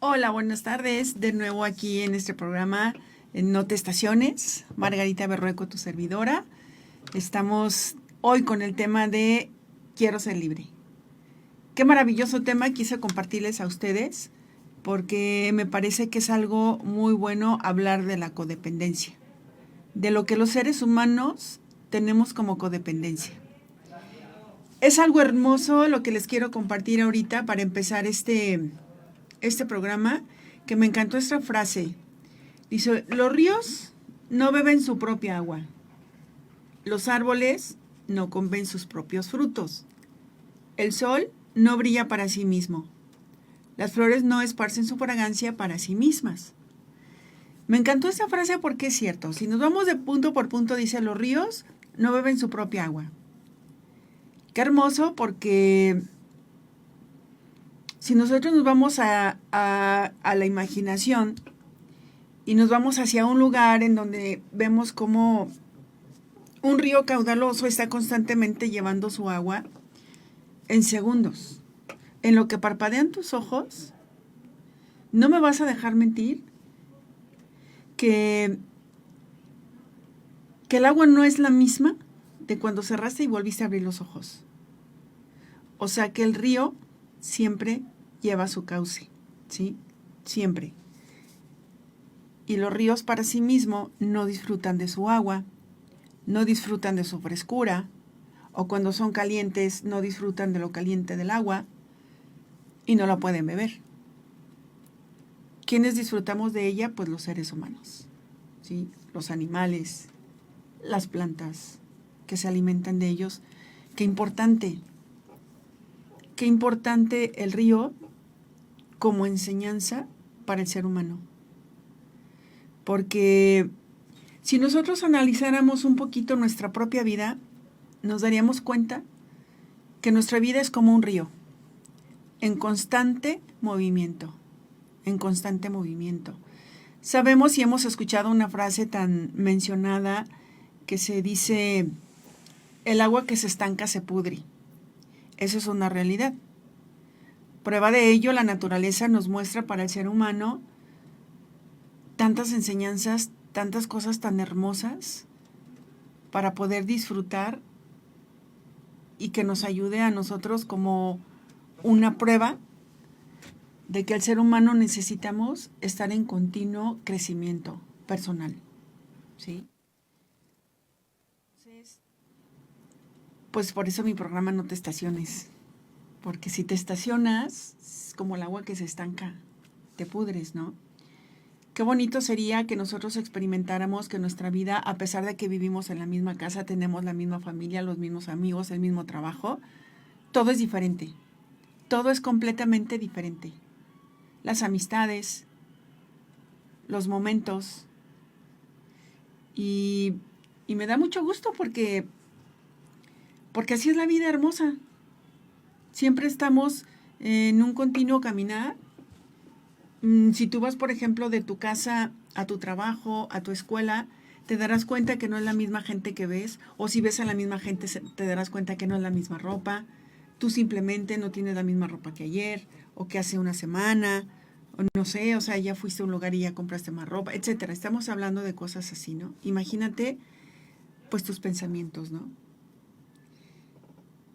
Hola, buenas tardes. De nuevo aquí en este programa en No Te Estaciones. Margarita Berrueco, tu servidora. Estamos hoy con el tema de Quiero ser libre. Qué maravilloso tema quise compartirles a ustedes porque me parece que es algo muy bueno hablar de la codependencia, de lo que los seres humanos tenemos como codependencia. Es algo hermoso lo que les quiero compartir ahorita para empezar este programa, que me encantó esta frase. Dice, los ríos no beben su propia agua. Los árboles no comen sus propios frutos. El sol no brilla para sí mismo. Las flores no esparcen su fragancia para sí mismas. Me encantó esta frase porque es cierto. Si nos vamos de punto por punto, dice, los ríos no beben su propia agua. Qué hermoso, porque si nosotros nos vamos a la imaginación y nos vamos hacia un lugar en donde vemos cómo un río caudaloso está constantemente llevando su agua en segundos, en lo que parpadean tus ojos, no me vas a dejar mentir que el agua no es la misma de cuando cerraste y volviste a abrir los ojos. O sea que el río siempre lleva su cauce, ¿sí? Siempre. Y los ríos para sí mismos no disfrutan de su agua, no disfrutan de su frescura, o cuando son calientes no disfrutan de lo caliente del agua y no la pueden beber. ¿Quiénes disfrutamos de ella? Pues los seres humanos, ¿sí? Los animales, las plantas que se alimentan de ellos. Qué importante el río como enseñanza para el ser humano. Porque si nosotros analizáramos un poquito nuestra propia vida, nos daríamos cuenta que nuestra vida es como un río, en constante movimiento, en constante movimiento. Sabemos y hemos escuchado una frase tan mencionada que se dice, el agua que se estanca se pudre. Eso es una realidad. Prueba de ello, la naturaleza nos muestra para el ser humano tantas enseñanzas, tantas cosas tan hermosas para poder disfrutar y que nos ayude a nosotros como una prueba de que el ser humano necesitamos estar en continuo crecimiento personal, ¿sí? Entonces, pues por eso mi programa No Te Estaciones, porque si te estacionas, es como el agua que se estanca, te pudres, ¿no? Qué bonito sería que nosotros experimentáramos que nuestra vida, a pesar de que vivimos en la misma casa, tenemos la misma familia, los mismos amigos, el mismo trabajo, todo es diferente. Todo es completamente diferente. Las amistades, los momentos. Y me da mucho gusto porque así es la vida hermosa. Siempre estamos en un continuo caminar. Si tú vas, por ejemplo, de tu casa a tu trabajo, a tu escuela, te darás cuenta que no es la misma gente que ves, o si ves a la misma gente te darás cuenta que no es la misma ropa, tú simplemente no tienes la misma ropa que ayer, o que hace una semana, o no sé, o sea, ya fuiste a un lugar y ya compraste más ropa, etcétera. Estamos hablando de cosas así, ¿no? Imagínate, pues, tus pensamientos, ¿no?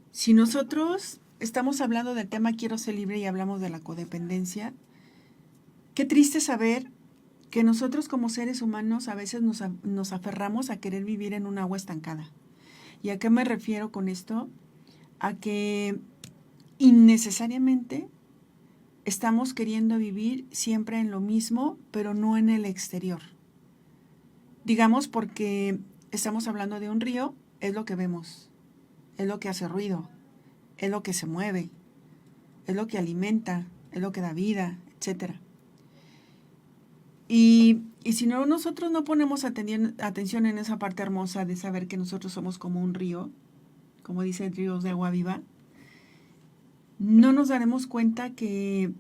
Si nosotros estamos hablando del tema Quiero ser libre y hablamos de la codependencia, qué triste saber que nosotros como seres humanos a veces nos aferramos a querer vivir en un agua estancada. ¿Y a qué me refiero con esto? A que innecesariamente estamos queriendo vivir siempre en lo mismo, pero no en el exterior. Digamos, porque estamos hablando de un río, es lo que vemos, es lo que hace ruido, es lo que se mueve, es lo que alimenta, es lo que da vida, etc. Y si no, nosotros no ponemos atención en esa parte hermosa de saber que nosotros somos como un río, como dice Ríos de Agua Viva, no nos daremos cuenta que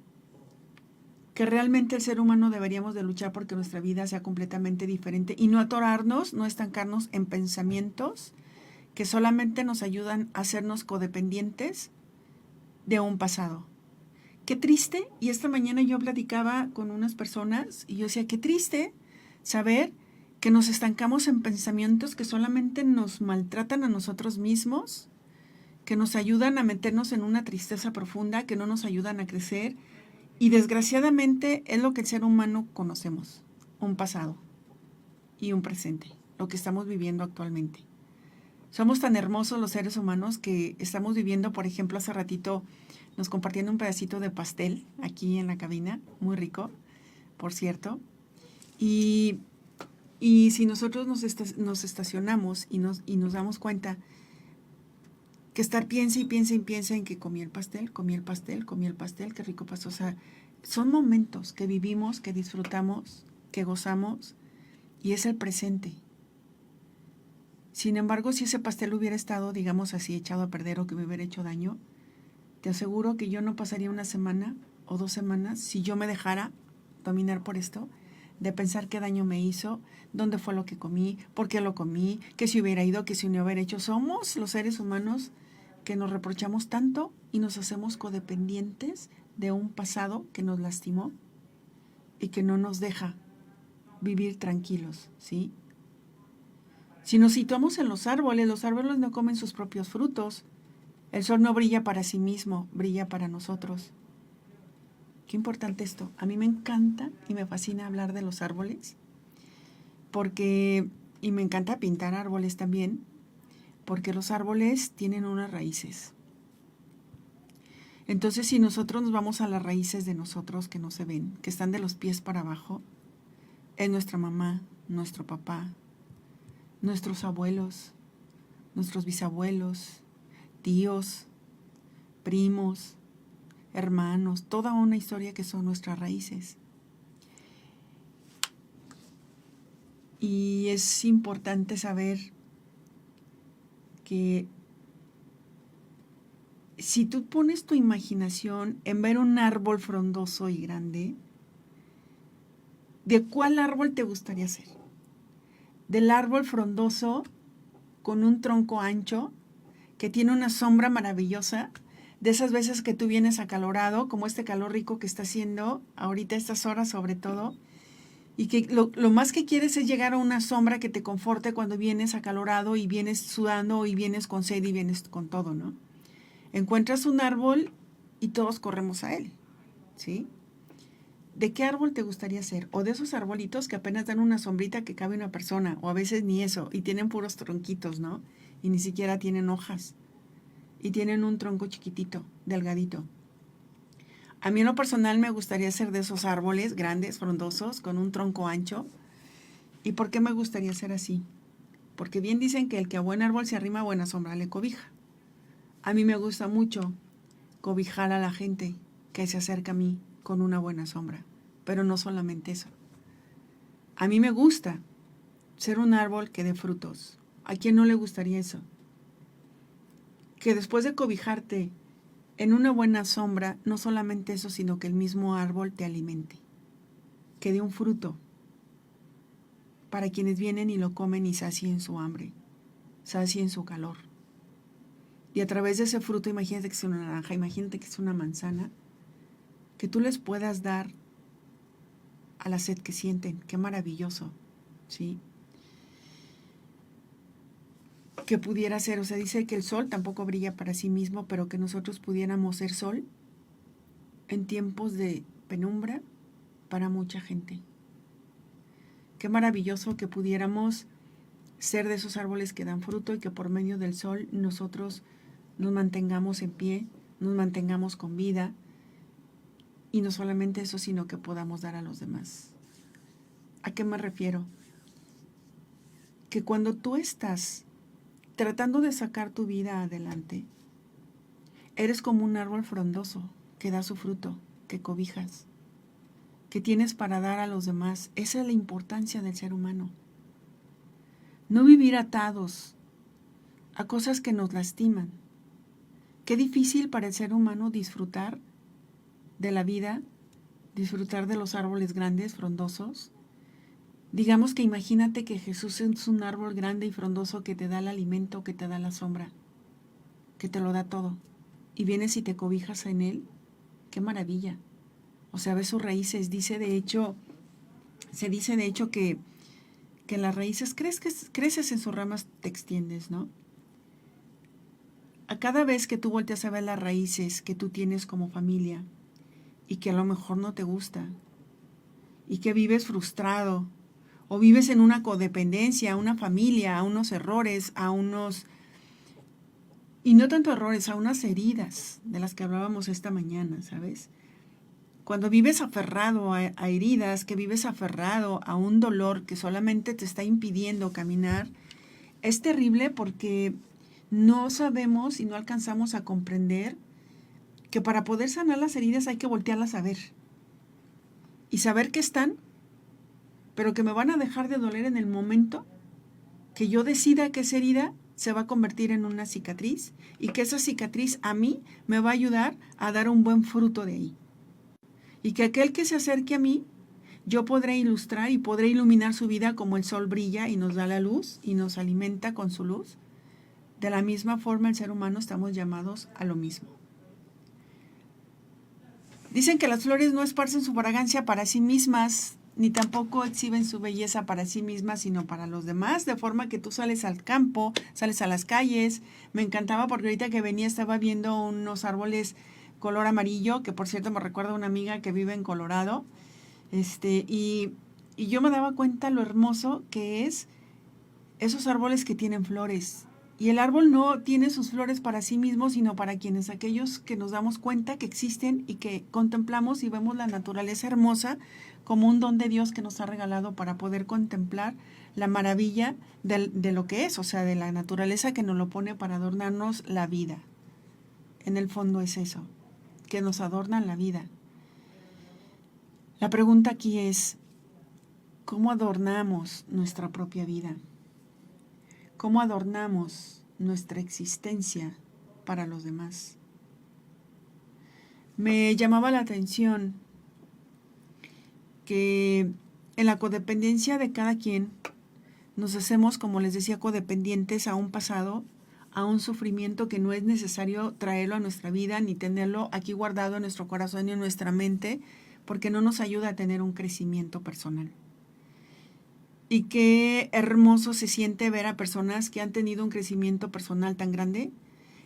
realmente el ser humano deberíamos de luchar porque nuestra vida sea completamente diferente y no atorarnos, no estancarnos en pensamientos que solamente nos ayudan a hacernos codependientes de un pasado, Qué triste, y esta mañana yo platicaba con unas personas y yo decía, qué triste saber que nos estancamos en pensamientos que solamente nos maltratan a nosotros mismos, que nos ayudan a meternos en una tristeza profunda, que no nos ayudan a crecer. Y desgraciadamente es lo que el ser humano conocemos, un pasado y un presente, lo que estamos viviendo actualmente. Somos tan hermosos los seres humanos que estamos viviendo, por ejemplo, hace ratito nos compartiendo un pedacito de pastel aquí en la cabina, muy rico, por cierto. Y si nosotros nos estacionamos y nos damos cuenta que estar piensa y piensa y piensa en que comí el pastel, qué rico pasó. O sea, son momentos que vivimos, que disfrutamos, que gozamos, y es el presente. Sin embargo, si ese pastel hubiera estado, digamos así, echado a perder o que me hubiera hecho daño, te aseguro que yo no pasaría una semana o 2 semanas si yo me dejara dominar por esto, de pensar qué daño me hizo, dónde fue lo que comí, por qué lo comí, que si hubiera ido, que si no hubiera hecho. Somos los seres humanos que nos reprochamos tanto y nos hacemos codependientes de un pasado que nos lastimó y que no nos deja vivir tranquilos, ¿sí? Si nos situamos en los árboles no comen sus propios frutos. El sol no brilla para sí mismo, brilla para nosotros. Qué importante esto. A mí me encanta y me fascina hablar de los árboles, y me encanta pintar árboles también, porque los árboles tienen unas raíces. Entonces, si nosotros nos vamos a las raíces de nosotros que no se ven, que están de los pies para abajo, es nuestra mamá, nuestro papá, nuestros abuelos, nuestros bisabuelos, tíos, primos, hermanos, toda una historia que son nuestras raíces. Y es importante saber que si tú pones tu imaginación en ver un árbol frondoso y grande, ¿de cuál árbol te gustaría ser? ¿Del árbol frondoso con un tronco ancho que tiene una sombra maravillosa? De esas veces que tú vienes acalorado, como este calor rico que está haciendo ahorita estas horas sobre todo, y que lo más que quieres es llegar a una sombra que te conforte cuando vienes acalorado y vienes sudando y vienes con sed y vienes con todo, ¿no? Encuentras un árbol y todos corremos a él, ¿sí? ¿De qué árbol te gustaría ser? O de esos arbolitos que apenas dan una sombrita que cabe una persona, o a veces ni eso, y tienen puros tronquitos, ¿no? Y ni siquiera tienen hojas, y tienen un tronco chiquitito, delgadito. A mí en lo personal me gustaría ser de esos árboles grandes, frondosos, con un tronco ancho. ¿Y por qué me gustaría ser así? Porque bien dicen que el que a buen árbol se arrima, a buena sombra le cobija. A mí me gusta mucho cobijar a la gente que se acerca a mí con una buena sombra. Pero no solamente eso. A mí me gusta ser un árbol que dé frutos. ¿A quién no le gustaría eso? Que después de cobijarte en una buena sombra, no solamente eso, sino que el mismo árbol te alimente. Que dé un fruto para quienes vienen y lo comen y sacien su hambre, sacien su calor. Y a través de ese fruto, imagínate que es una naranja, imagínate que es una manzana, que tú les puedas dar a la sed que sienten. Qué maravilloso, ¿sí? Que pudiera ser, o sea, dice que el sol tampoco brilla para sí mismo, pero que nosotros pudiéramos ser sol en tiempos de penumbra para mucha gente. Qué maravilloso que pudiéramos ser de esos árboles que dan fruto y que por medio del sol nosotros nos mantengamos en pie, nos mantengamos con vida, y no solamente eso, sino que podamos dar a los demás. ¿A qué me refiero? Que cuando tú estás tratando de sacar tu vida adelante, eres como un árbol frondoso que da su fruto, que cobijas, que tienes para dar a los demás. Esa es la importancia del ser humano. No vivir atados a cosas que nos lastiman. Qué difícil para el ser humano disfrutar de la vida, disfrutar de los árboles grandes, frondosos. Digamos que imagínate que Jesús es un árbol grande y frondoso que te da el alimento, que te da la sombra, que te lo da todo. Y vienes y te cobijas en él. qué maravilla. O sea, ve sus raíces. Se dice de hecho que en las raíces creces en sus ramas, te extiendes, ¿no? A cada vez que tú volteas a ver las raíces que tú tienes como familia y que a lo mejor no te gusta y que vives frustrado o vives en una codependencia, a una familia, a unos errores, y no tanto errores, a unas heridas de las que hablábamos esta mañana, ¿sabes? Cuando vives aferrado a heridas, que vives aferrado a un dolor que solamente te está impidiendo caminar, es terrible porque no sabemos y no alcanzamos a comprender que para poder sanar las heridas hay que voltearlas a ver. Y saber que están, pero que me van a dejar de doler en el momento que yo decida que esa herida se va a convertir en una cicatriz y que esa cicatriz a mí me va a ayudar a dar un buen fruto de ahí. Y que aquel que se acerque a mí, yo podré ilustrar y podré iluminar su vida como el sol brilla y nos da la luz y nos alimenta con su luz. De la misma forma, el ser humano estamos llamados a lo mismo. Dicen que las flores no esparcen su fragancia para sí mismas, ni tampoco exhiben su belleza para sí mismas, sino para los demás, de forma que tú sales al campo, sales a las calles. Me encantaba porque ahorita que venía estaba viendo unos árboles color amarillo, que por cierto me recuerda a una amiga que vive en Colorado, y yo me daba cuenta lo hermoso que es esos árboles que tienen flores. Y el árbol no tiene sus flores para sí mismo, sino para aquellos que nos damos cuenta que existen y que contemplamos y vemos la naturaleza hermosa como un don de Dios que nos ha regalado para poder contemplar la maravilla de lo que es, o sea, de la naturaleza que nos lo pone para adornarnos la vida. En el fondo es eso, que nos adornan la vida. La pregunta aquí es, ¿cómo adornamos nuestra propia vida? ¿Cómo adornamos nuestra existencia para los demás? Me llamaba la atención que en la codependencia de cada quien nos hacemos, como les decía, codependientes a un pasado, a un sufrimiento que no es necesario traerlo a nuestra vida ni tenerlo aquí guardado en nuestro corazón y en nuestra mente, porque no nos ayuda a tener un crecimiento personal. Y qué hermoso se siente ver a personas que han tenido un crecimiento personal tan grande,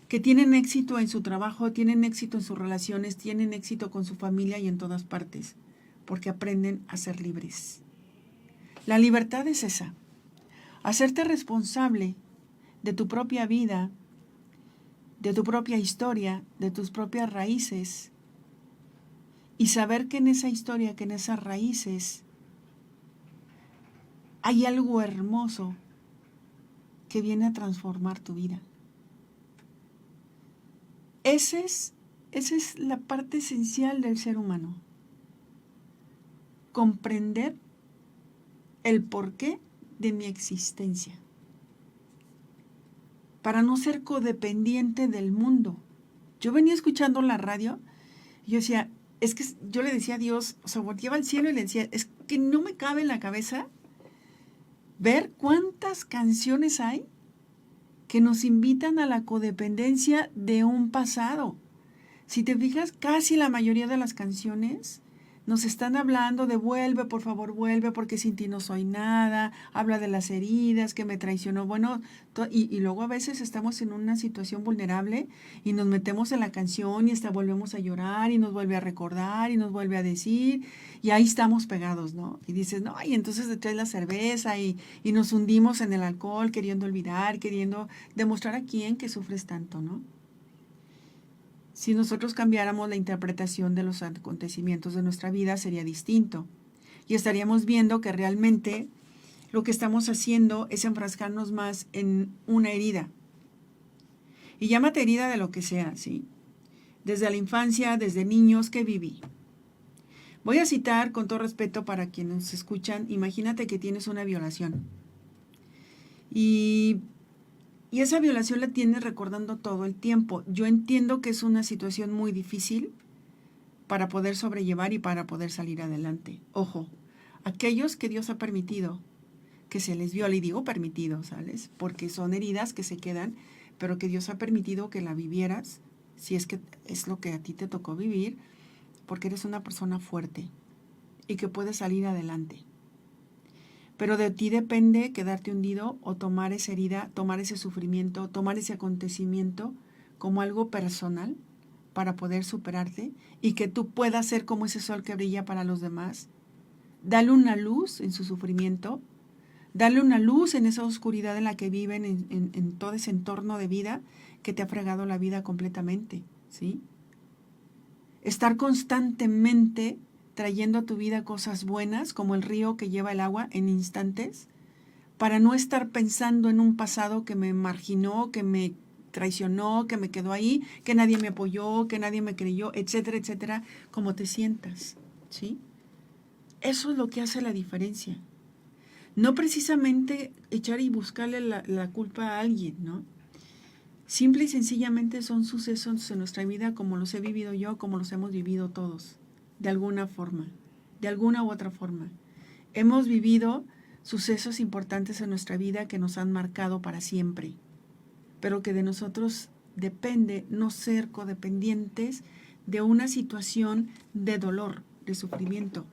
que tienen éxito en su trabajo, tienen éxito en sus relaciones, tienen éxito con su familia y en todas partes, porque aprenden a ser libres. La libertad es esa, hacerte responsable de tu propia vida, de tu propia historia, de tus propias raíces, y saber que en esa historia, que en esas raíces, hay algo hermoso que viene a transformar tu vida. Esa es la parte esencial del ser humano. Comprender el porqué de mi existencia. Para no ser codependiente del mundo. Yo venía escuchando la radio y yo decía, es que yo le decía a Dios, o sea, volteaba al cielo y le decía, es que no me cabe en la cabeza ver cuántas canciones hay que nos invitan a la codependencia de un pasado. Si te fijas, casi la mayoría de las canciones nos están hablando de vuelve, por favor, vuelve, porque sin ti no soy nada, habla de las heridas, que me traicionó, bueno, y luego a veces estamos en una situación vulnerable y nos metemos en la canción y hasta volvemos a llorar y nos vuelve a recordar y nos vuelve a decir, y ahí estamos pegados, ¿no? Y dices, no, y entonces te traes la cerveza y nos hundimos en el alcohol, queriendo olvidar, queriendo demostrar a quién que sufres tanto, ¿no? Si nosotros cambiáramos la interpretación de los acontecimientos de nuestra vida, sería distinto. Y estaríamos viendo que realmente lo que estamos haciendo es enfrascarnos más en una herida. Y llámate herida de lo que sea, ¿sí? Desde la infancia, desde niños, ¿qué viví? Voy a citar con todo respeto para quienes nos escuchan. Imagínate que tienes una violación. Y esa violación la tienes recordando todo el tiempo. Yo entiendo que es una situación muy difícil para poder sobrellevar y para poder salir adelante. Ojo, aquellos que Dios ha permitido que se les viole, y digo permitido, ¿sabes? Porque son heridas que se quedan, pero que Dios ha permitido que la vivieras, si es que es lo que a ti te tocó vivir, porque eres una persona fuerte y que puedes salir adelante. Pero de ti depende quedarte hundido o tomar esa herida, tomar ese sufrimiento, tomar ese acontecimiento como algo personal para poder superarte y que tú puedas ser como ese sol que brilla para los demás. Dale una luz en su sufrimiento, dale una luz en esa oscuridad en la que viven, en todo ese entorno de vida que te ha fregado la vida completamente, ¿sí? Estar constantemente trayendo a tu vida cosas buenas, como el río que lleva el agua en instantes, para no estar pensando en un pasado que me marginó, que me traicionó, que me quedó ahí, que nadie me apoyó, que nadie me creyó, etcétera, etcétera, como te sientas, ¿sí? Eso es lo que hace la diferencia. No precisamente echar y buscarle la culpa a alguien, ¿no? Simple y sencillamente son sucesos en nuestra vida como los he vivido yo, como los hemos vivido todos, de alguna forma, de alguna u otra forma. Hemos vivido sucesos importantes en nuestra vida que nos han marcado para siempre, pero que de nosotros depende no ser codependientes de una situación de dolor, de sufrimiento.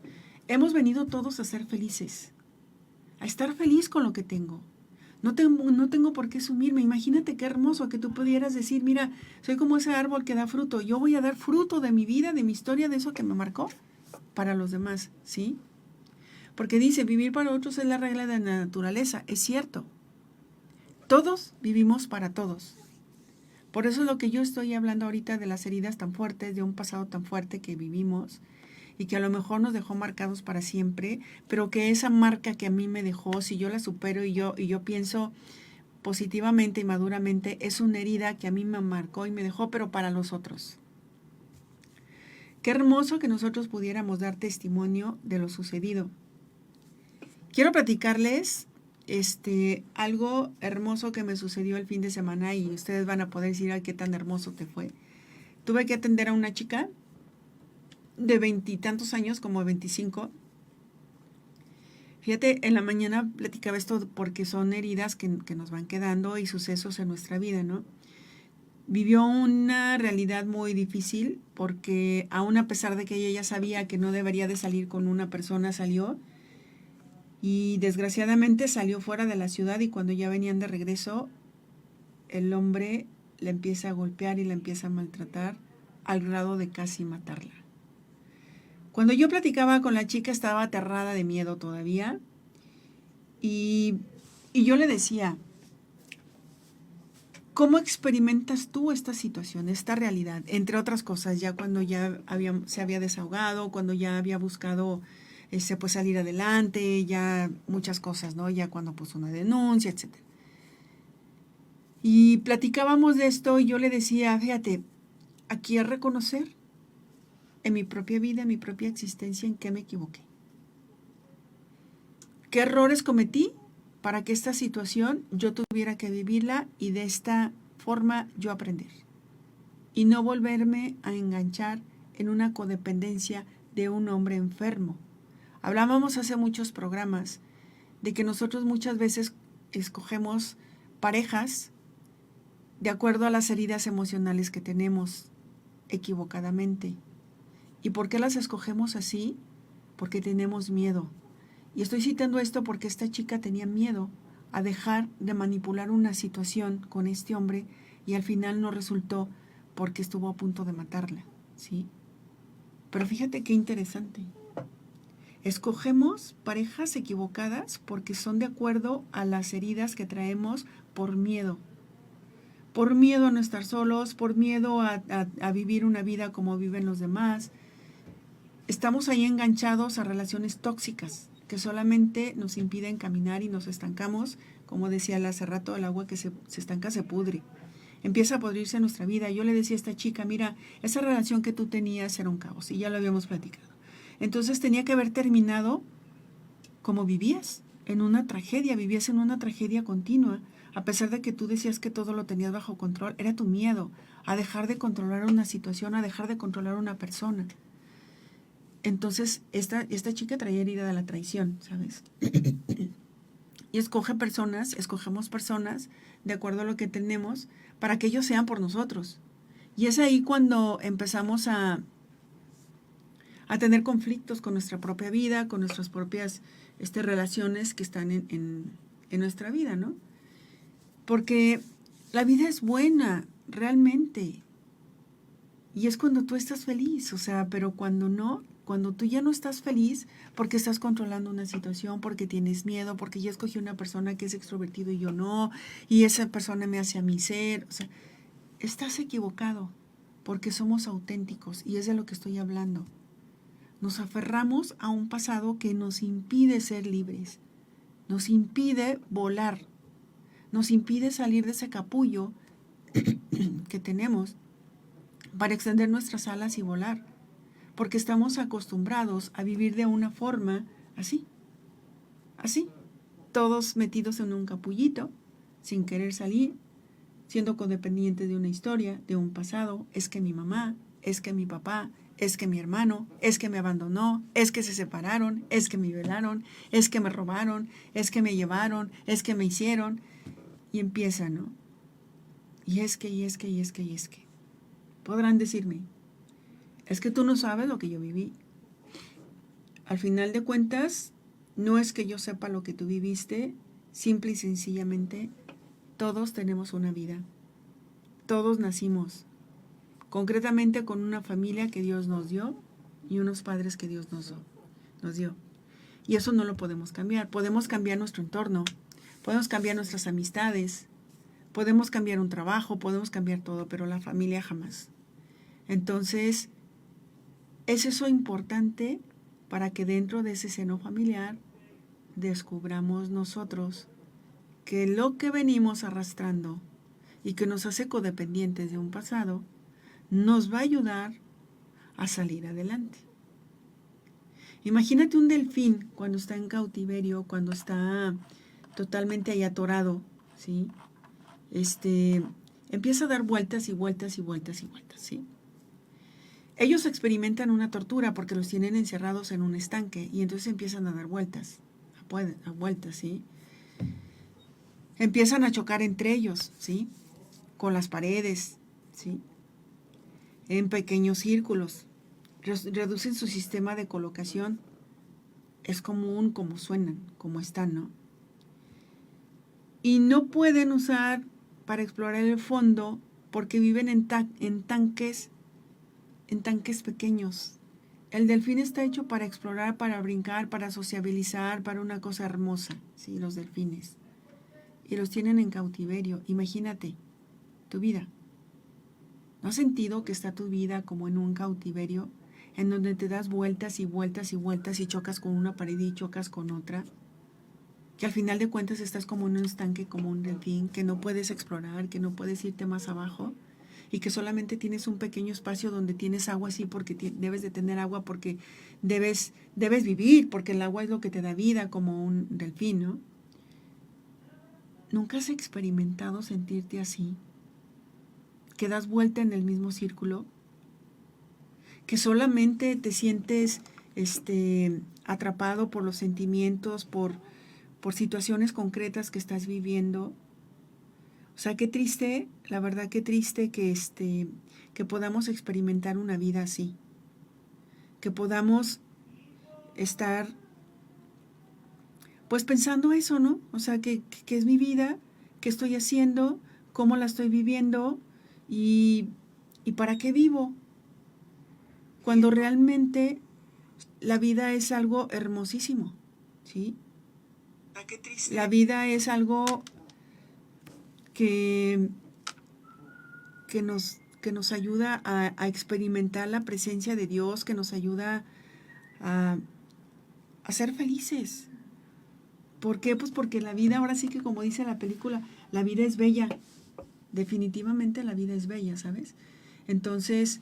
Hemos venido todos a ser felices, a estar feliz con lo que tengo. No tengo por qué sumirme. Imagínate qué hermoso que tú pudieras decir, mira, soy como ese árbol que da fruto. Yo voy a dar fruto de mi vida, de mi historia, de eso que me marcó para los demás, ¿sí? Porque dice, vivir para otros es la regla de la naturaleza. Es cierto. Todos vivimos para todos. Por eso es lo que yo estoy hablando ahorita de las heridas tan fuertes, de un pasado tan fuerte que vivimos y que a lo mejor nos dejó marcados para siempre, pero que esa marca que a mí me dejó, si yo la supero y yo pienso positivamente y maduramente, es una herida que a mí me marcó y me dejó, pero para los otros. Qué hermoso que nosotros pudiéramos dar testimonio de lo sucedido. Quiero platicarles algo hermoso que me sucedió el fin de semana y ustedes van a poder decir, ay, qué tan hermoso te fue. Tuve que atender a una chica de 20 y tantos años, como 25. Fíjate, en la mañana platicaba esto porque son heridas que nos van quedando y sucesos en nuestra vida, ¿no? Vivió una realidad muy difícil porque aún a pesar de que ella ya sabía que no debería de salir con una persona, salió y desgraciadamente salió fuera de la ciudad y cuando ya venían de regreso, el hombre la empieza a golpear y la empieza a maltratar al grado de casi matarla. Cuando yo platicaba con la chica estaba aterrada de miedo todavía y yo le decía, ¿cómo experimentas tú esta situación, esta realidad? Entre otras cosas, ya cuando ya se había desahogado, cuando ya había buscado pues salir adelante, ya muchas cosas, ¿no? Ya cuando puso una denuncia, etc. Y platicábamos de esto y yo le decía, fíjate, aquí es reconocer en mi propia vida, en mi propia existencia, en qué me equivoqué. ¿Qué errores cometí para que esta situación yo tuviera que vivirla y de esta forma yo aprender? Y no volverme a enganchar en una codependencia de un hombre enfermo. Hablábamos hace muchos programas de que nosotros muchas veces escogemos parejas de acuerdo a las heridas emocionales que tenemos equivocadamente. ¿Y por qué las escogemos así? Porque tenemos miedo. Y estoy citando esto porque esta chica tenía miedo a dejar de manipular una situación con este hombre y al final no resultó porque estuvo a punto de matarla, ¿sí? Pero fíjate qué interesante. Escogemos parejas equivocadas porque son de acuerdo a las heridas que traemos por miedo. Por miedo a no estar solos, por miedo a vivir una vida como viven los demás. Estamos ahí enganchados a relaciones tóxicas que solamente nos impiden caminar y nos estancamos. Como decía hace rato, el agua que se estanca se pudre. Empieza a pudrirse nuestra vida. Yo le decía a esta chica, mira, esa relación que tú tenías era un caos y ya lo habíamos platicado. Entonces tenía que haber terminado como vivías, en una tragedia, vivías en una tragedia continua. A pesar de que tú decías que todo lo tenías bajo control, era tu miedo a dejar de controlar una situación, a dejar de controlar una persona. Entonces, esta chica traía herida de la traición, ¿sabes? Y escogemos personas de acuerdo a lo que tenemos para que ellos sean por nosotros. Y es ahí cuando empezamos a a tener conflictos con nuestra propia vida, con nuestras propias relaciones que están en nuestra vida, ¿no? Porque la vida es buena, realmente. Y es cuando tú estás feliz, o sea, pero cuando no, cuando tú ya no estás feliz porque estás controlando una situación, porque tienes miedo, porque ya escogí una persona que es extrovertido y yo no, y esa persona me hace a mí ser, o sea, estás equivocado, porque somos auténticos y es de lo que estoy hablando. Nos aferramos a un pasado que nos impide ser libres, nos impide volar, nos impide salir de ese capullo que tenemos para extender nuestras alas y volar, porque estamos acostumbrados a vivir de una forma así, todos metidos en un capullito, sin querer salir, siendo codependientes de una historia, de un pasado. Es que mi mamá, es que mi papá, es que mi hermano, es que me abandonó, es que se separaron, es que me violaron, es que me robaron, es que me llevaron, es que me hicieron, y empieza, ¿no? Y es que. Podrán decirme, es que tú no sabes lo que yo viví. Al final de cuentas, no es que yo sepa lo que tú viviste, simple y sencillamente, todos tenemos una vida. Todos nacimos, concretamente con una familia que Dios nos dio y unos padres que Dios nos dio. Y eso no lo podemos cambiar. Podemos cambiar nuestro entorno, podemos cambiar nuestras amistades, podemos cambiar un trabajo, podemos cambiar todo, pero la familia jamás. Entonces, es eso importante para que dentro de ese seno familiar descubramos nosotros que lo que venimos arrastrando y que nos hace codependientes de un pasado, nos va a ayudar a salir adelante. Imagínate un delfín cuando está en cautiverio, cuando está totalmente ahí atorado, ¿sí? Empieza a dar vueltas y vueltas y vueltas y vueltas, ¿sí? Ellos experimentan una tortura porque los tienen encerrados en un estanque y entonces empiezan a dar vueltas, a vueltas, ¿sí? Empiezan a chocar entre ellos, ¿sí? Con las paredes, ¿sí? En pequeños círculos. Reducen su sistema de colocación. Es común como suenan, como están, ¿no? Y no pueden usar para explorar el fondo porque viven en tanques pequeños. El delfín está hecho para explorar, para brincar, para sociabilizar, para una cosa hermosa, ¿sí? Los delfines. Y los tienen en cautiverio. Imagínate tu vida. ¿No has sentido que está tu vida como en un cautiverio en donde te das vueltas y vueltas y vueltas y chocas con una pared y chocas con otra? Que al final de cuentas estás como en un estanque, como un delfín, que no puedes explorar, que no puedes irte más abajo y que solamente tienes un pequeño espacio donde tienes agua así porque debes de tener agua porque debes vivir, porque el agua es lo que te da vida como un delfín, ¿no? ¿Nunca has experimentado sentirte así? Que das vuelta en el mismo círculo, que solamente te sientes atrapado por los sentimientos, por situaciones concretas que estás viviendo. O sea, qué triste, la verdad qué triste que podamos experimentar una vida así, que podamos estar pues pensando eso, ¿no? O sea, que es mi vida, qué estoy haciendo, cómo la estoy viviendo y para qué vivo, cuando realmente la vida es algo hermosísimo, ¿sí? La vida es algo que nos ayuda a experimentar la presencia de Dios, que nos ayuda a ser felices. ¿Por qué? Pues porque la vida, ahora sí que como dice la película, la vida es bella. Definitivamente la vida es bella, ¿sabes? Entonces,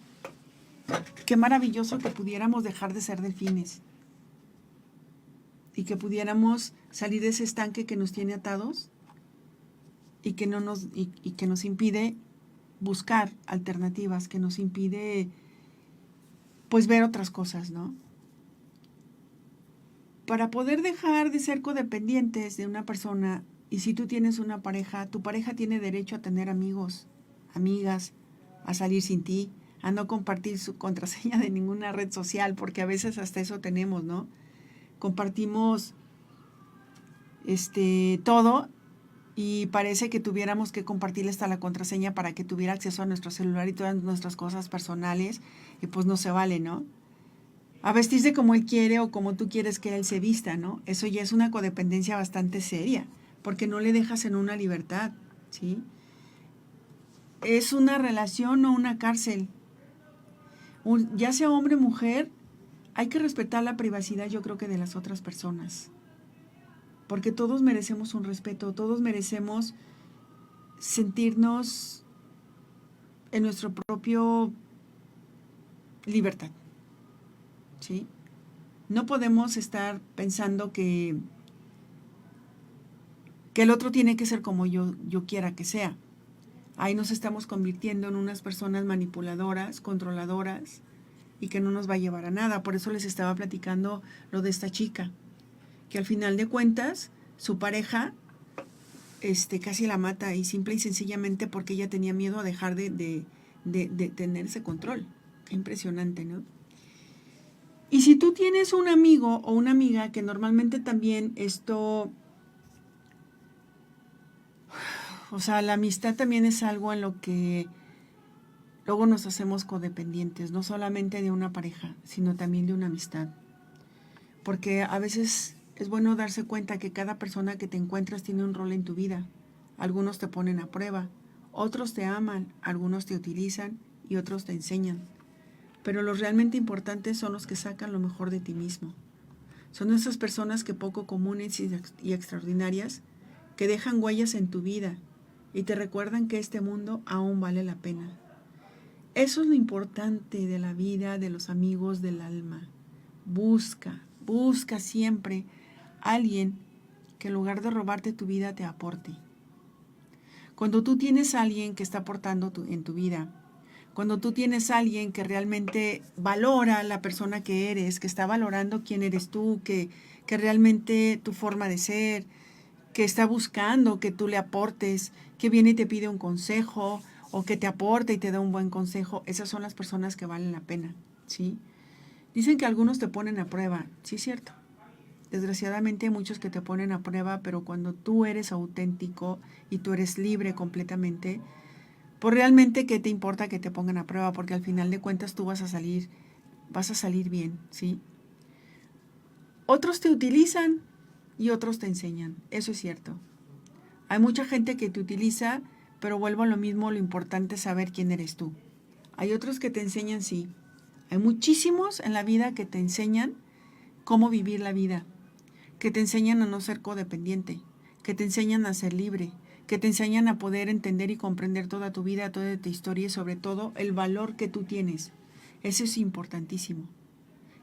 qué maravilloso que pudiéramos dejar de ser delfines y que pudiéramos salir de ese estanque que nos tiene atados y que nos impide buscar alternativas, que nos impide pues ver otras cosas, ¿no? Para poder dejar de ser codependientes de una persona, y si tú tienes una pareja, tu pareja tiene derecho a tener amigos, amigas, a salir sin ti, a no compartir su contraseña de ninguna red social, porque a veces hasta eso tenemos, ¿no? Compartimos todo y parece que tuviéramos que compartirle hasta la contraseña para que tuviera acceso a nuestro celular y todas nuestras cosas personales, y pues no se vale, ¿no? A vestirse como él quiere o como tú quieres que él se vista, ¿no? Eso ya es una codependencia bastante seria, porque no le dejas en una libertad, ¿sí? Es una relación o una cárcel. Ya sea hombre o mujer, hay que respetar la privacidad, yo creo que de las otras personas. Porque todos merecemos un respeto, todos merecemos sentirnos en nuestro propio libertad, ¿sí? No podemos estar pensando que el otro tiene que ser como yo quiera que sea. Ahí nos estamos convirtiendo en unas personas manipuladoras, controladoras, y que no nos va a llevar a nada. Por eso les estaba platicando lo de esta chica, que al final de cuentas su pareja casi la mata, y simple y sencillamente porque ella tenía miedo a dejar de tener ese control. Qué impresionante, ¿no? Y si tú tienes un amigo o una amiga que normalmente también o sea, la amistad también es algo en lo que luego nos hacemos codependientes, no solamente de una pareja, sino también de una amistad. Porque a veces es bueno darse cuenta que cada persona que te encuentras tiene un rol en tu vida. Algunos te ponen a prueba, otros te aman, algunos te utilizan y otros te enseñan. Pero los realmente importantes son los que sacan lo mejor de ti mismo. Son esas personas que poco comunes y extraordinarias, que dejan huellas en tu vida y te recuerdan que este mundo aún vale la pena. Eso es lo importante de la vida, de los amigos del alma. Busca siempre a alguien que en lugar de robarte tu vida te aporte. Cuando tú tienes a alguien que está aportando en tu vida, cuando tú tienes a alguien que realmente valora la persona que eres, que está valorando quién eres tú, que realmente tu forma de ser, que está buscando que tú le aportes, que viene y te pide un consejo o que te aporte y te da un buen consejo, esas son las personas que valen la pena, ¿sí? Dicen que algunos te ponen a prueba, sí es cierto. Desgraciadamente hay muchos que te ponen a prueba, pero cuando tú eres auténtico y tú eres libre completamente, pues realmente qué te importa que te pongan a prueba, porque al final de cuentas tú vas a salir bien, ¿sí? Otros te utilizan y otros te enseñan, eso es cierto. Hay mucha gente que te utiliza, pero vuelvo a lo mismo, lo importante es saber quién eres tú. Hay otros que te enseñan, sí. Hay muchísimos en la vida que te enseñan cómo vivir la vida, que te enseñan a no ser codependiente, que te enseñan a ser libre, que te enseñan a poder entender y comprender toda tu vida, toda tu historia y sobre todo el valor que tú tienes. Eso es importantísimo.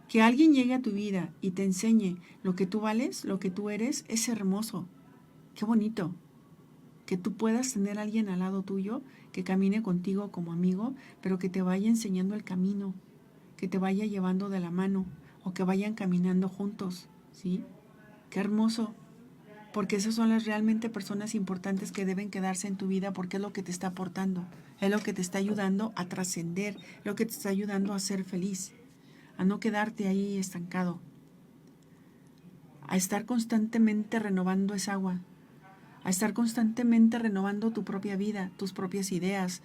Que alguien llegue a tu vida y te enseñe lo que tú vales, lo que tú eres, es hermoso. Qué bonito. Que tú puedas tener a alguien al lado tuyo que camine contigo como amigo, pero que te vaya enseñando el camino, que te vaya llevando de la mano o que vayan caminando juntos, ¿sí? Qué hermoso, porque esas son las realmente personas importantes que deben quedarse en tu vida porque es lo que te está aportando, es lo que te está ayudando a trascender, lo que te está ayudando a ser feliz, a no quedarte ahí estancado, a estar constantemente renovando esa agua, a estar constantemente renovando tu propia vida, tus propias ideas,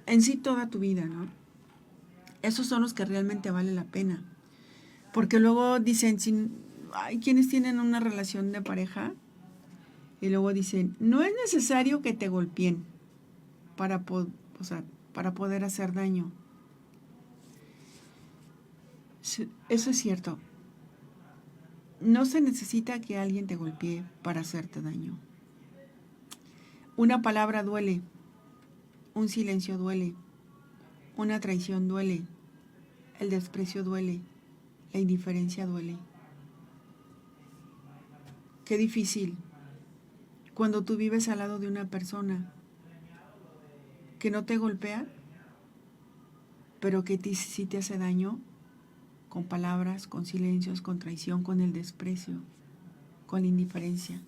en sí toda tu vida, ¿no? Esos son los que realmente vale la pena. Porque luego dicen, hay quienes tienen una relación de pareja y luego dicen, no es necesario que te golpeen para poder hacer daño. Eso es cierto. No se necesita que alguien te golpee para hacerte daño. Una palabra duele, un silencio duele, una traición duele, el desprecio duele, la indiferencia duele. Qué difícil cuando tú vives al lado de una persona que no te golpea, pero que sí te hace daño con palabras, con silencios, con traición, con el desprecio, con la indiferencia.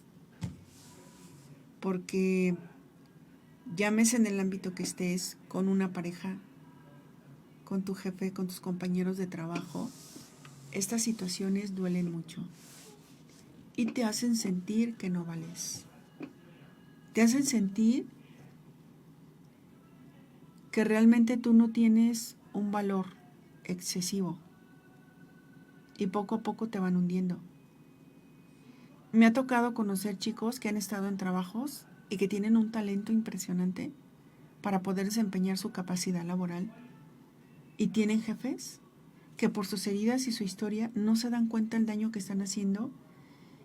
Porque llámese en el ámbito que estés, con una pareja, con tu jefe, con tus compañeros de trabajo, estas situaciones duelen mucho y te hacen sentir que no vales. Te hacen sentir que realmente tú no tienes un valor excesivo y poco a poco te van hundiendo. Me ha tocado conocer chicos que han estado en trabajos y que tienen un talento impresionante para poder desempeñar su capacidad laboral y tienen jefes que por sus heridas y su historia no se dan cuenta del daño que están haciendo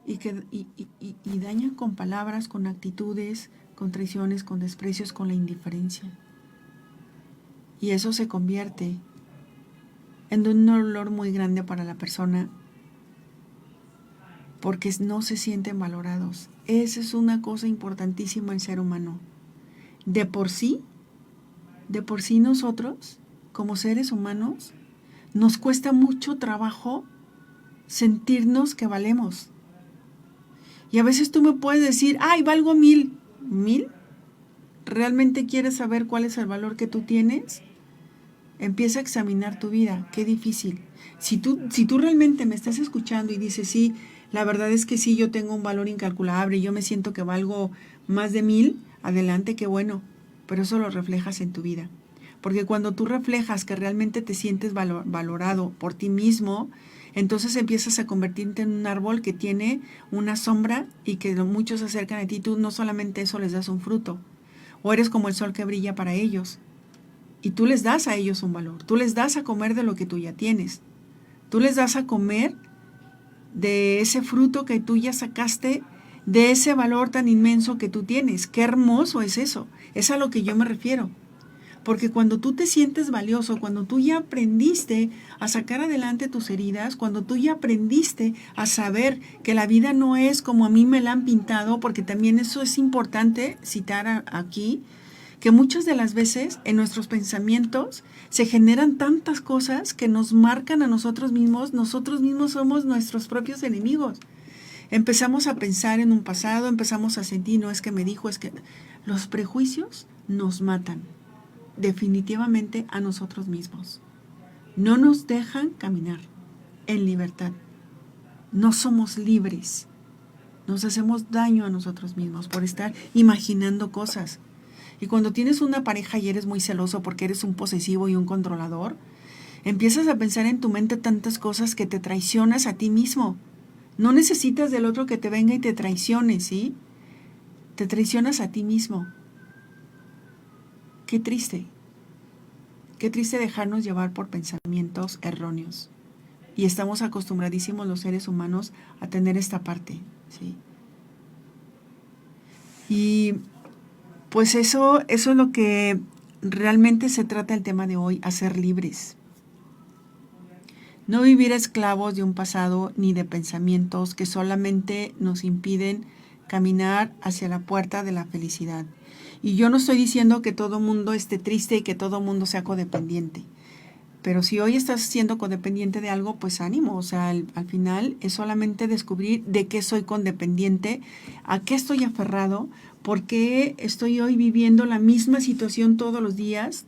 y dañan con palabras, con actitudes, con traiciones, con desprecios, con la indiferencia. Y eso se convierte en un dolor muy grande para la persona porque no se sienten valorados. Esa es una cosa importantísima en el ser humano. De por sí nosotros, como seres humanos, nos cuesta mucho trabajo sentirnos que valemos. Y a veces tú me puedes decir, ¡ay, valgo 1000! ¿1000? ¿Realmente quieres saber cuál es el valor que tú tienes? Empieza a examinar tu vida. Qué difícil. Si tú realmente me estás escuchando y dices, sí, la verdad es que sí, yo tengo un valor incalculable, yo me siento que valgo más de 1000, adelante, qué bueno. Pero eso lo reflejas en tu vida. Porque cuando tú reflejas que realmente te sientes valorado por ti mismo, entonces empiezas a convertirte en un árbol que tiene una sombra y que muchos se acercan a ti. Tú no solamente eso les das un fruto, o eres como el sol que brilla para ellos. Y tú les das a ellos un valor. Tú les das a comer de lo que tú ya tienes. Tú les das a comer de ese fruto que tú ya sacaste, de ese valor tan inmenso que tú tienes. Qué hermoso es eso. Es a lo que yo me refiero. Porque cuando tú te sientes valioso, cuando tú ya aprendiste a sacar adelante tus heridas, cuando tú ya aprendiste a saber que la vida no es como a mí me la han pintado, porque también eso es importante citar aquí, que muchas de las veces en nuestros pensamientos se generan tantas cosas que nos marcan a nosotros mismos somos nuestros propios enemigos. Empezamos a pensar en un pasado, empezamos a sentir, no es que me dijo, es que los prejuicios nos matan. Definitivamente a nosotros mismos. No nos dejan caminar en libertad. No somos libres. Nos hacemos daño a nosotros mismos por estar imaginando cosas. Y cuando tienes una pareja y eres muy celoso porque eres un posesivo y un controlador, empiezas a pensar en tu mente tantas cosas que te traicionas a ti mismo. No necesitas del otro que te venga y te traicione, ¿sí? Te traicionas a ti mismo. Qué triste dejarnos llevar por pensamientos erróneeos. Y estamos acostumbradísimos los seres humanos a tener esta parte, ¿sí? Y pues eso es lo que realmente se trata el tema de hoy, a ser libres. No vivir esclavos de un pasado ni de pensamientos que solamente nos impiden caminar hacia la puerta de la felicidad. Y yo no estoy diciendo que todo mundo esté triste y que todo mundo sea codependiente. Pero si hoy estás siendo codependiente de algo, pues ánimo. O sea, al final es solamente descubrir de qué soy codependiente, a qué estoy aferrado, por qué estoy hoy viviendo la misma situación todos los días.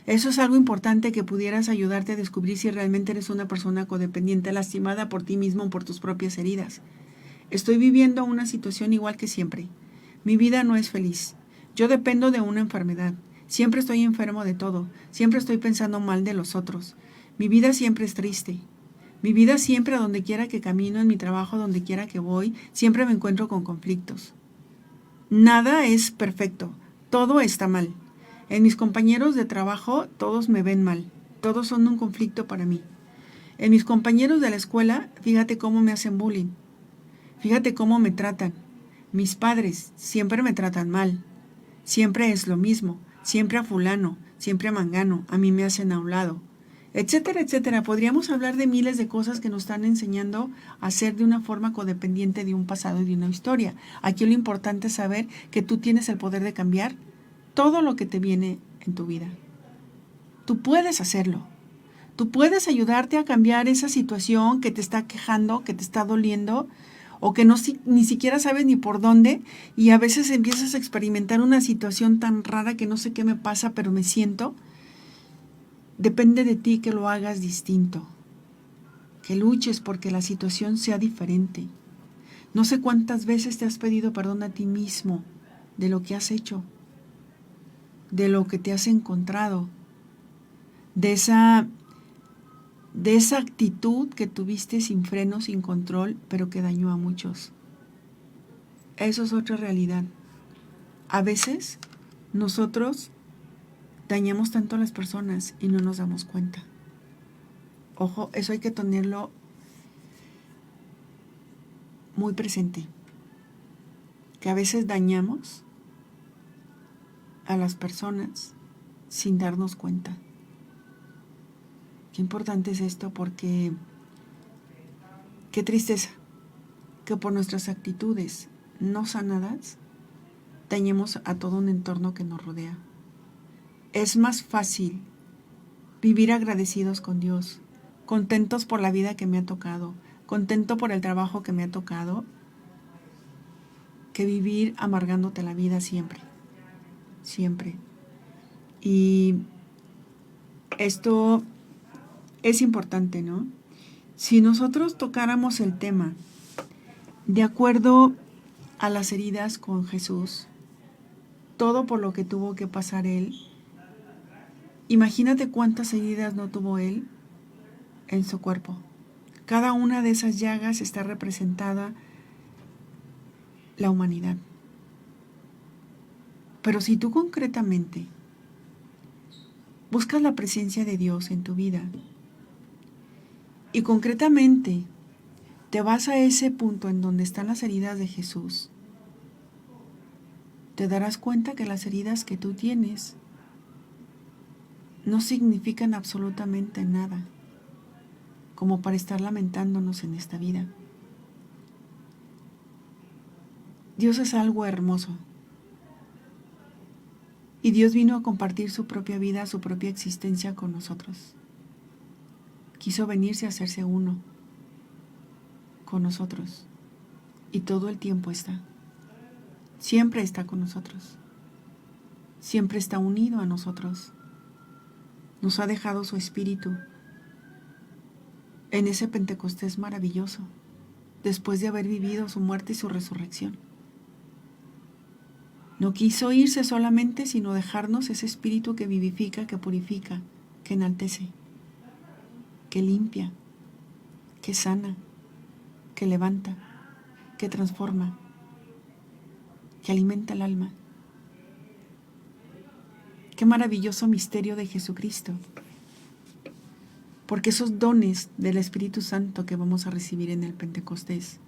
Eso es algo importante que pudieras ayudarte a descubrir si realmente eres una persona codependiente, lastimada por ti mismo o por tus propias heridas. Estoy viviendo una situación igual que siempre. Mi vida no es feliz. Yo dependo de una enfermedad. Siempre estoy enfermo de todo. Siempre estoy pensando mal de los otros. Mi vida siempre es triste. Mi vida siempre, a donde quiera que camino, en mi trabajo, donde quiera que voy, siempre me encuentro con conflictos. Nada es perfecto. Todo está mal. En mis compañeros de trabajo, todos me ven mal. Todos son un conflicto para mí. En mis compañeros de la escuela, fíjate cómo me hacen bullying. Fíjate cómo me tratan. Mis padres siempre me tratan mal. Siempre es lo mismo. Siempre a fulano, siempre a mangano. A mí me hacen a un lado. Etcétera, etcétera. Podríamos hablar de miles de cosas que nos están enseñando a ser de una forma codependiente de un pasado y de una historia. Aquí lo importante es saber que tú tienes el poder de cambiar todo lo que te viene en tu vida. Tú puedes hacerlo. Tú puedes ayudarte a cambiar esa situación que te está quejando, que te está doliendo, o que ni siquiera sabes ni por dónde, y a veces empiezas a experimentar una situación tan rara que no sé qué me pasa, pero me siento. depende de ti que lo hagas distinto, que luches porque la situación sea diferente. No sé cuántas veces te has pedido perdón a ti mismo de lo que has hecho, de lo que te has encontrado, de esa actitud que tuviste sin freno, sin control, pero que dañó a muchos. Eso es otra realidad. A veces nosotros dañamos tanto a las personas y no nos damos cuenta. Ojo, eso hay que tenerlo muy presente. Que a veces dañamos a las personas sin darnos cuenta. Qué importante es esto, porque qué tristeza que por nuestras actitudes no sanadas dañemos a todo un entorno que nos rodea. Es más fácil vivir agradecidos con Dios, contentos por la vida que me ha tocado, contento por el trabajo que me ha tocado, que vivir amargándote la vida siempre, siempre. Y esto es importante, ¿no? Si nosotros tocáramos el tema de acuerdo a las heridas con Jesús, todo por lo que tuvo que pasar Él, imagínate cuántas heridas no tuvo Él en su cuerpo. Cada una de esas llagas está representada la humanidad. Pero si tú concretamente buscas la presencia de Dios en tu vida y concretamente te vas a ese punto en donde están las heridas de Jesús, te darás cuenta que las heridas que tú tienes no significan absolutamente nada como para estar lamentándonos en esta vida. Dios es algo hermoso. Y Dios vino a compartir su propia vida, su propia existencia con nosotros. Quiso venirse a hacerse uno con nosotros. Y todo el tiempo está. Siempre está con nosotros. Siempre está unido a nosotros. Nos ha dejado su espíritu en ese Pentecostés maravilloso, después de haber vivido su muerte y su resurrección. No quiso irse solamente, sino dejarnos ese espíritu que vivifica, que purifica, que enaltece, que limpia, que sana, que levanta, que transforma, que alimenta el alma. Qué maravilloso misterio de Jesucristo. Porque esos dones del Espíritu Santo que vamos a recibir en el Pentecostés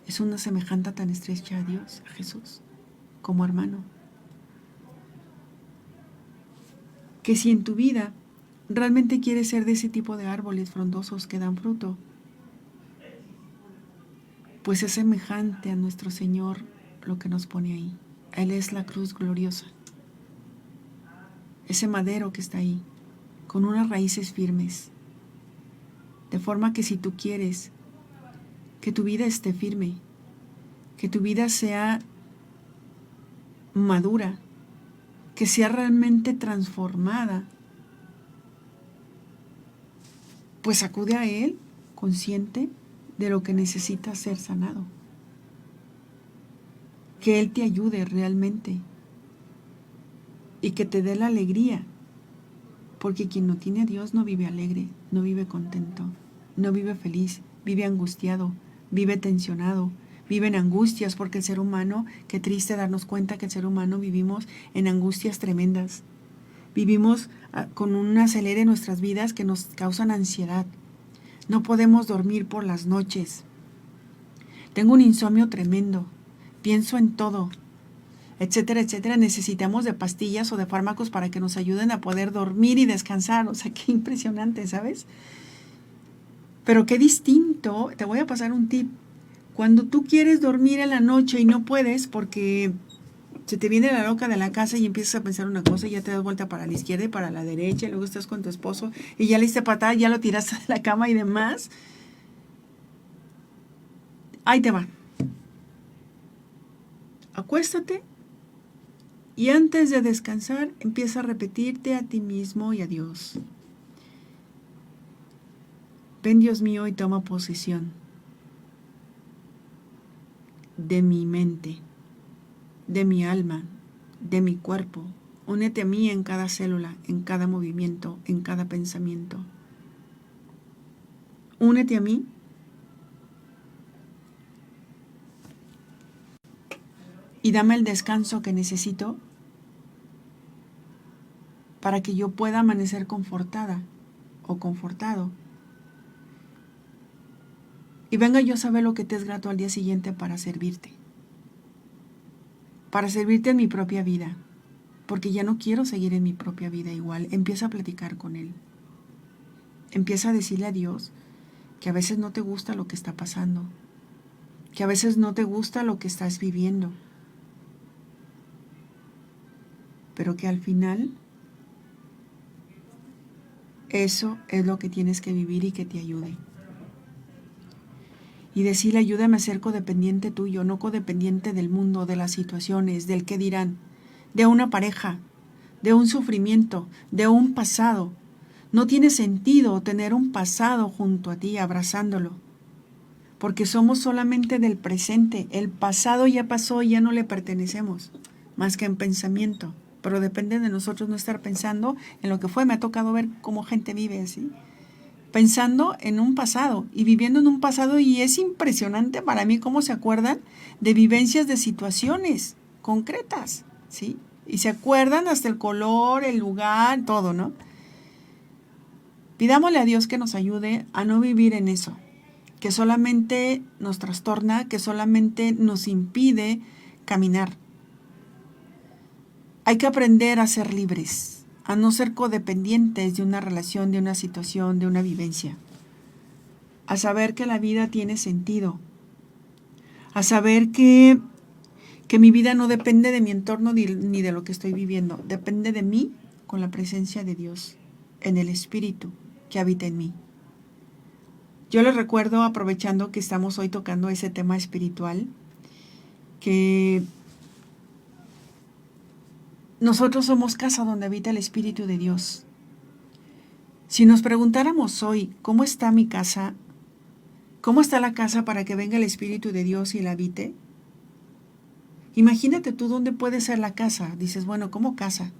es una semejanza tan estrecha a Dios, a Jesús, como hermano. Que si en tu vida realmente quieres ser de ese tipo de árboles frondosos que dan fruto, pues es semejante a nuestro Señor lo que nos pone ahí. Él es la cruz gloriosa. Ese madero que está ahí, con unas raíces firmes. De forma que si tú quieres que tu vida esté firme, que tu vida sea madura, que sea realmente transformada, pues acude a Él consciente de lo que necesita ser sanado. Que Él te ayude realmente y que te dé la alegría, porque quien no tiene a Dios no vive alegre, no vive contento, no vive feliz, vive angustiado, vive tensionado, vive en angustias, porque el ser humano, qué triste darnos cuenta que el ser humano vivimos en angustias tremendas. Vivimos con un acelere en nuestras vidas que nos causan ansiedad. No podemos dormir por las noches. Tengo un insomnio tremendo. Pienso en todo, etcétera, etcétera. Necesitamos de pastillas o de fármacos para que nos ayuden a poder dormir y descansar. O sea, qué impresionante, ¿sabes? Pero qué distinto. Te voy a pasar un tip. Cuando tú quieres dormir en la noche y no puedes porque se te viene la loca de la casa y empiezas a pensar una cosa y ya te das vuelta para la izquierda y para la derecha y luego estás con tu esposo y ya le diste patada, ya lo tiraste de la cama y demás. Ahí te va. Acuéstate Y antes de descansar, empieza a repetirte a ti mismo y a Dios. Ven, Dios mío, y toma posesión de mi mente, de mi alma, de mi cuerpo. Únete a mí en cada célula, en cada movimiento, en cada pensamiento. Únete a mí y dame el descanso que necesito para que yo pueda amanecer confortada o confortado. Y venga yo a saber lo que te es grato al día siguiente para servirte en mi propia vida, porque ya no quiero seguir en mi propia vida igual. Empieza a platicar con Él. Empieza a decirle a Dios que a veces no te gusta lo que está pasando, que a veces no te gusta lo que estás viviendo, pero que al final eso es lo que tienes que vivir y que te ayude. Y decirle, ayúdame a ser codependiente tuyo, no codependiente del mundo, de las situaciones, del qué dirán, de una pareja, de un sufrimiento, de un pasado. No tiene sentido tener un pasado junto a ti, abrazándolo, porque somos solamente del presente. El pasado ya pasó y ya no le pertenecemos, más que en pensamiento. Pero depende de nosotros no estar pensando en lo que fue. Me ha tocado ver cómo gente vive así, pensando en un pasado y viviendo en un pasado, y es impresionante para mí cómo se acuerdan de vivencias, de situaciones concretas, ¿sí? Y se acuerdan hasta el color, el lugar, todo, ¿no? Pidámosle a Dios que nos ayude a no vivir en eso, que solamente nos trastorna, que solamente nos impide caminar. Hay que aprender a ser libres, a no ser codependientes de una relación, de una situación, de una vivencia. A saber que la vida tiene sentido. A saber que mi vida no depende de mi entorno ni de lo que estoy viviendo. Depende de mí con la presencia de Dios, en el Espíritu que habita en mí. Yo les recuerdo, aprovechando que estamos hoy tocando ese tema espiritual, que nosotros somos casa donde habita el Espíritu de Dios. Si nos preguntáramos hoy, ¿cómo está mi casa? ¿Cómo está la casa para que venga el Espíritu de Dios y la habite? Imagínate tú dónde puede ser la casa. Dices, bueno, ¿cómo casa?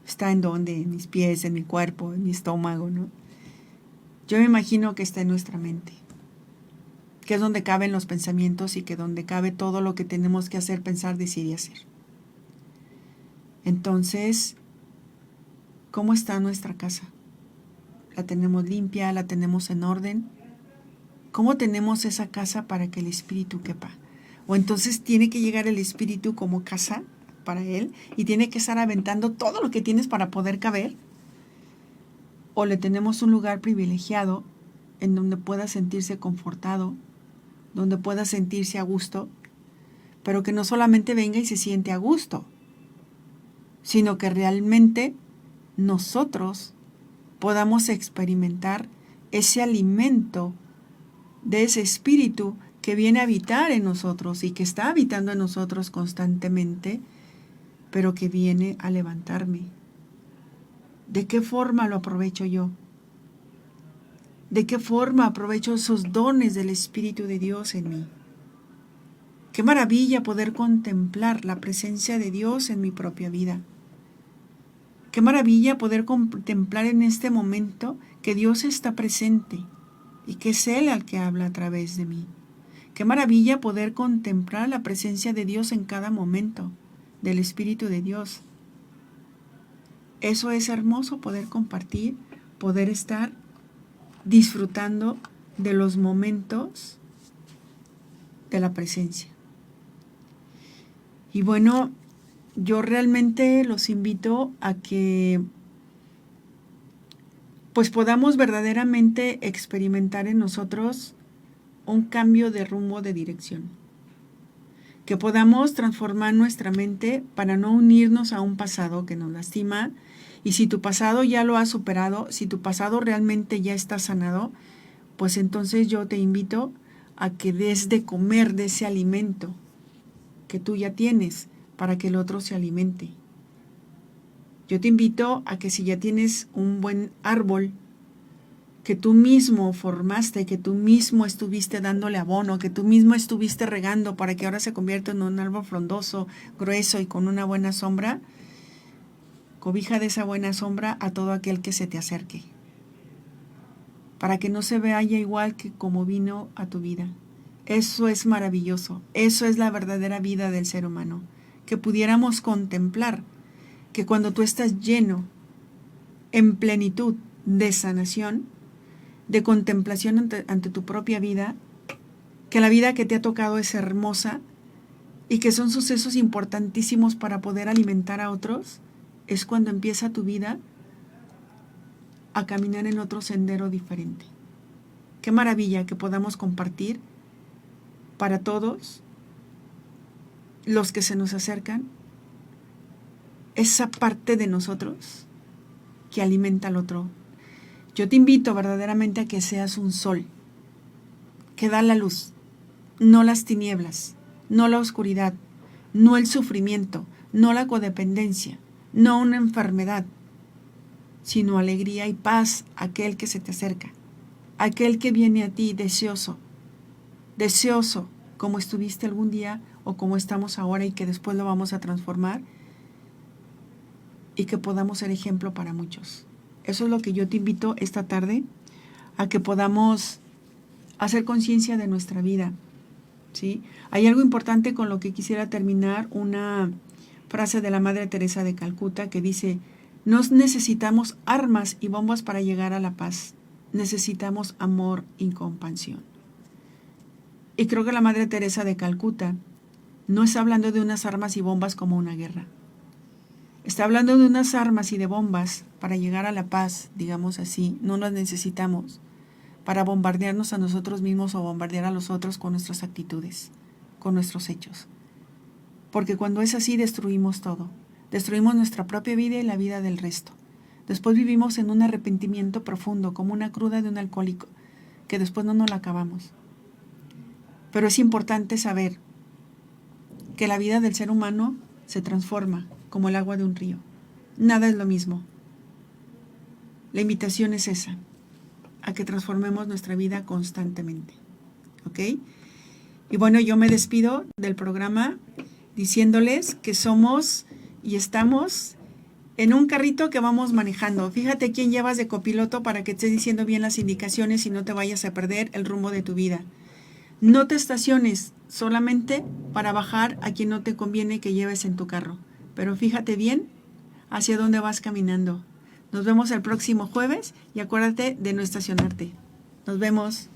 ¿Está en dónde? En mis pies, en mi cuerpo, en mi estómago, ¿no? Yo me imagino que está en nuestra mente, que es donde caben los pensamientos y que donde cabe todo lo que tenemos que hacer, pensar, decir y hacer. Entonces, ¿cómo está nuestra casa? ¿La tenemos limpia? ¿La tenemos en orden? ¿Cómo tenemos esa casa para que el Espíritu quepa? O entonces tiene que llegar el Espíritu como casa para Él y tiene que estar aventando todo lo que tienes para poder caber. O le tenemos un lugar privilegiado en donde pueda sentirse confortado, donde pueda sentirse a gusto, pero que no solamente venga y se siente a gusto, sino que realmente nosotros podamos experimentar ese alimento de ese espíritu que viene a habitar en nosotros y que está habitando en nosotros constantemente, pero que viene a levantarme. ¿De qué forma lo aprovecho yo? ¿De qué forma aprovecho esos dones del Espíritu de Dios en mí? Qué maravilla poder contemplar la presencia de Dios en mi propia vida. Qué maravilla poder contemplar en este momento que Dios está presente y que es Él al que habla a través de mí. Qué maravilla poder contemplar la presencia de Dios en cada momento, del Espíritu de Dios. Eso es hermoso, poder compartir, poder estar disfrutando de los momentos de la presencia. Y bueno, yo realmente los invito a que pues podamos verdaderamente experimentar en nosotros un cambio de rumbo, de dirección. Que podamos transformar nuestra mente para no unirnos a un pasado que nos lastima. Y si tu pasado ya lo has superado, si tu pasado realmente ya está sanado, pues entonces yo te invito a que des de comer de ese alimento que tú ya tienes, para que el otro se alimente. Yo te invito a que si ya tienes un buen árbol que tú mismo formaste, que tú mismo estuviste dándole abono, que tú mismo estuviste regando para que ahora se convierta en un árbol frondoso, grueso y con una buena sombra, cobija de esa buena sombra a todo aquel que se te acerque, para que no se vea igual que como vino a tu vida. Eso es maravilloso, eso es la verdadera vida del ser humano, que pudiéramos contemplar que cuando tú estás lleno, en plenitud de sanación, de contemplación ante tu propia vida, que la vida que te ha tocado es hermosa y que son sucesos importantísimos para poder alimentar a otros, es cuando empieza tu vida a caminar en otro sendero diferente. Qué maravilla que podamos compartir para todos los que se nos acercan esa parte de nosotros que alimenta al otro. Yo te invito verdaderamente a que seas un sol que da la luz, no las tinieblas, no la oscuridad, no el sufrimiento, no la codependencia, no una enfermedad, sino alegría y paz a aquel que se te acerca, aquel que viene a ti deseoso, como estuviste algún día o como estamos ahora y que después lo vamos a transformar y que podamos ser ejemplo para muchos. Eso es lo que yo te invito esta tarde, a que podamos hacer conciencia de nuestra vida, ¿sí? Hay algo importante con lo que quisiera terminar, una frase de la Madre Teresa de Calcuta que dice: no necesitamos armas y bombas para llegar a la paz, necesitamos amor y compasión. Y creo que la Madre Teresa de Calcuta no está hablando de unas armas y bombas como una guerra. Está hablando de unas armas y de bombas para llegar a la paz, digamos así. No las necesitamos para bombardearnos a nosotros mismos o bombardear a los otros con nuestras actitudes, con nuestros hechos. Porque cuando es así destruimos todo. Destruimos nuestra propia vida y la vida del resto. Después vivimos en un arrepentimiento profundo, como una cruda de un alcohólico, que después no nos la acabamos. Pero es importante saber que la vida del ser humano se transforma como el agua de un río. Nada es lo mismo. La invitación es esa, a que transformemos nuestra vida constantemente. ¿Ok? Y bueno, yo me despido del programa diciéndoles que somos y estamos en un carrito que vamos manejando. Fíjate quién llevas de copiloto para que estés diciendo bien las indicaciones y no te vayas a perder el rumbo de tu vida. No te estaciones solamente para bajar a quien no te conviene que lleves en tu carro. Pero fíjate bien hacia dónde vas caminando. Nos vemos el próximo jueves y acuérdate de no estacionarte. Nos vemos.